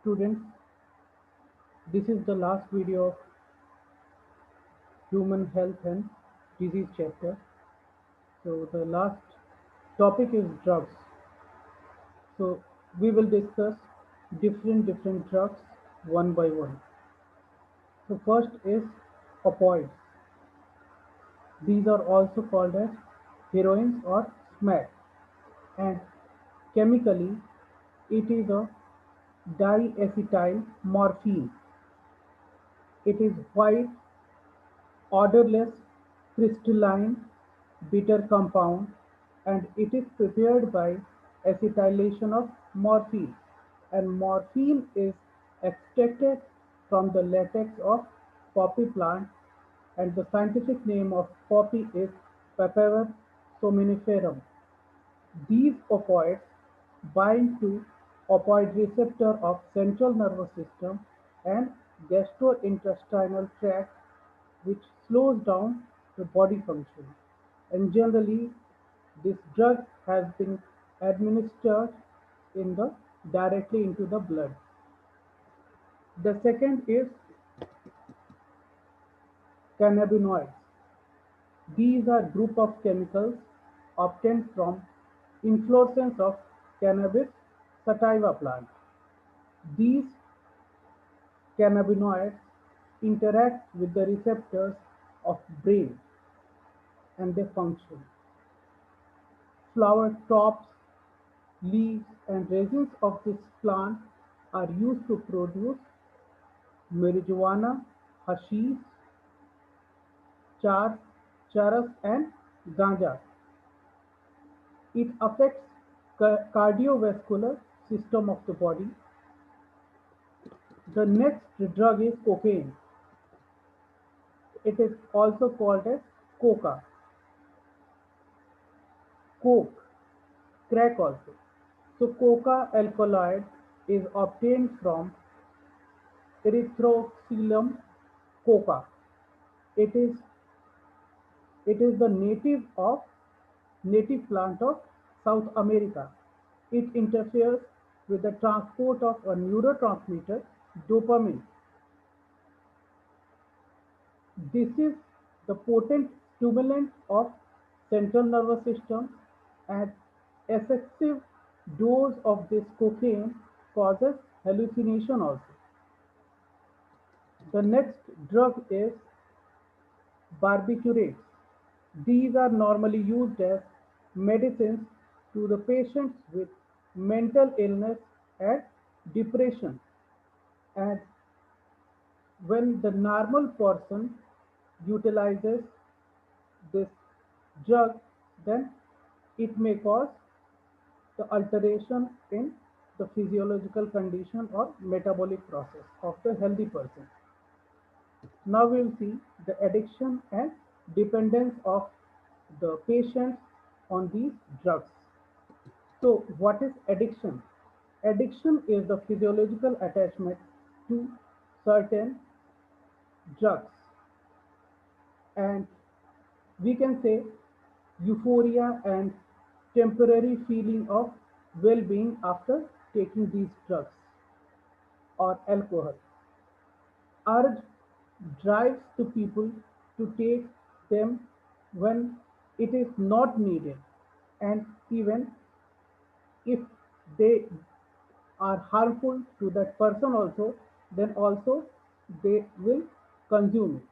Students, this is the last video of human health and disease chapter. So the last topic is drugs. So we will discuss different drugs one by one. So first is opioids. These are also called as heroines or smack, and chemically it is a diacetyl morphine. It is white, odorless, crystalline, bitter compound, and it is prepared by acetylation of morphine. And morphine is extracted from the latex of poppy plant, and the scientific name of poppy is Papaver somniferum. These opioids bind to opioid receptor of central nervous system and gastrointestinal tract, which slows down the body function. And generally, this drug has been administered in the directly into the blood. The second is cannabinoids. These are group of chemicals obtained from inflorescence of cannabis sativa plant. These cannabinoids interact with the receptors of brain and they function. Flower tops, leaves and resins of this plant are used to produce marijuana, hashish, charas and ganja. It affects cardiovascular system of the body. The next drug is cocaine. It is also called as coca, coke, crack also. So coca alkaloid is obtained from Erythrocylum coca. It is it is the native plant of South America. It interferes with the transport of a neurotransmitter dopamine. This is the potent stimulant of central nervous system, and excessive dose of this cocaine causes hallucination also. The next drug is barbiturates. These are normally used as medicines to the patients with mental illness and depression. And when the normal person utilizes this drug, then it may cause the alteration in the physiological condition or metabolic process of the healthy person. Now we will see the addiction and dependence of the patients on these drugs. So, what is addiction? Addiction is the physiological attachment to certain drugs, and we can say euphoria and temporary feeling of well-being after taking these drugs or alcohol. Urge drives the people to take them when it is not needed, and even if they are harmful to that person also, then also they will consume it.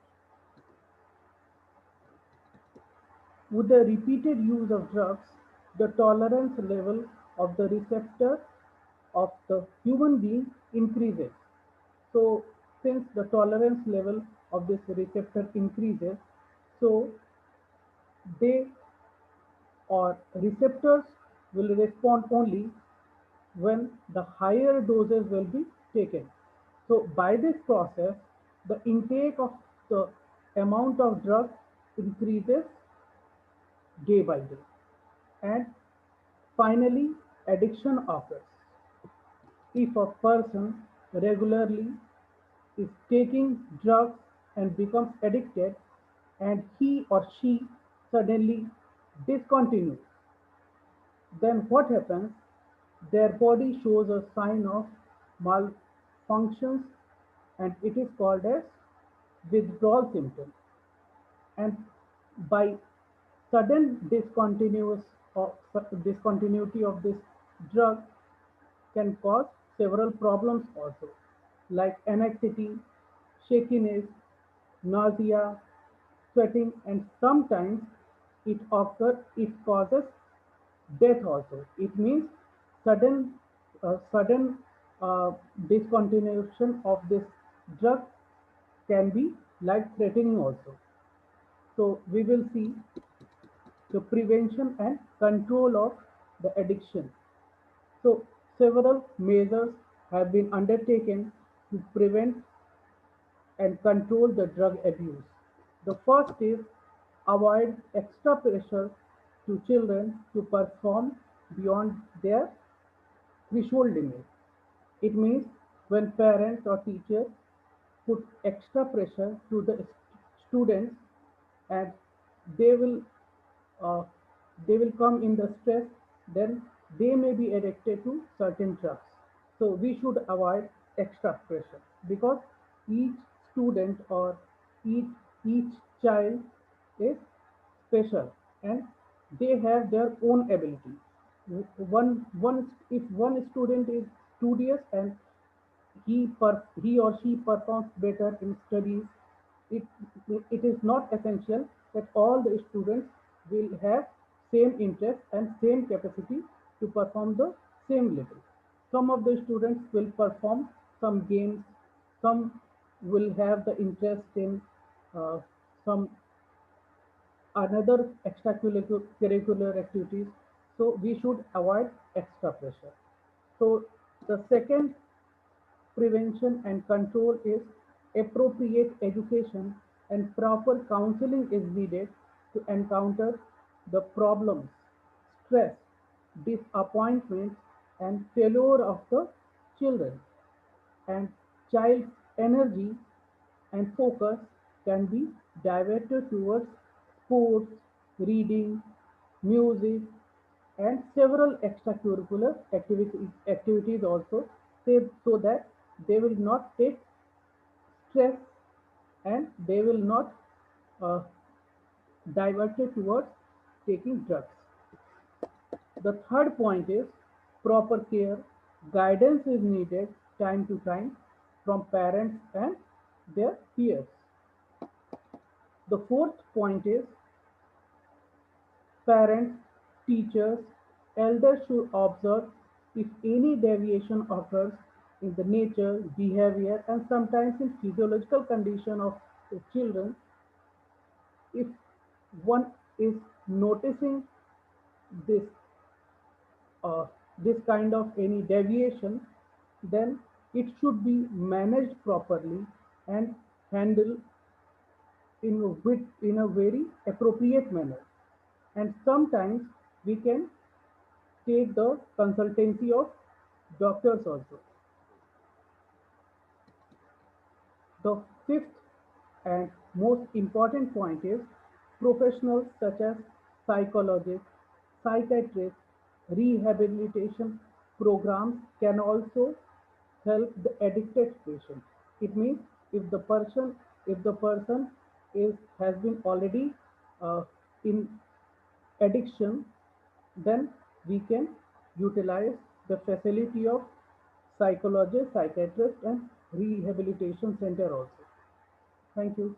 With the repeated use of drugs, the tolerance level of the receptor of the human being increases. So, since the tolerance level of this receptor increases, so they or receptors will respond only when the higher doses will be taken. So, by this process, the intake of the amount of drug increases day by day. And finally, addiction occurs. If a person regularly is taking drugs and becomes addicted, and he or she suddenly discontinues, then what happens? Their body shows a sign of functions, and it is called as withdrawal symptom. And by sudden discontinuity of this drug can cause several problems also, like anxiety, shakiness, nausea, sweating, and sometimes it causes death also. It means sudden uh, discontinuation of this drug can be life threatening also. So we will see the prevention and control of the addiction. So several measures have been undertaken to prevent and control the drug abuse. The first is avoid extra pressure to children to perform beyond their threshold limit. It means when parents or teachers put extra pressure to the students, and they will uh, they will come in the stress, then they may be addicted to certain drugs. So we should avoid extra pressure, because each student or each each child is special, and they have their own ability. If one student is studious and he or she performs better in studies, it, it is not essential that all the students will have same interest and same capacity to perform the same level. Some of the students will perform some games, some will have the interest in uh, some another extracurricular activities. So we should avoid extra pressure. So the second prevention and control is appropriate education, and proper counseling is needed to encounter the problems, stress, disappointment, and failure of the children. And child's energy and focus can be diverted towards sports, reading, music, and several extracurricular activities also, so that they will not take stress, and they will not uh, divert it towards taking drugs. The third point is proper care. Guidance is needed time to time from parents and their peers. The fourth point is parents, teachers, elders should observe if any deviation occurs in the nature, behavior, and sometimes in physiological condition of the children. If one is noticing this uh, this kind of any deviation, then it should be managed properly and handled in a very appropriate manner. And sometimes we can take the consultancy of doctors also. The fifth and most important point is professionals such as psychologists, psychiatrists, rehabilitation programs can also help the addicted patient. It means if the person is has been already in addiction, then we can utilize the facility of psychologist, psychiatrist, and rehabilitation center also. Thank you.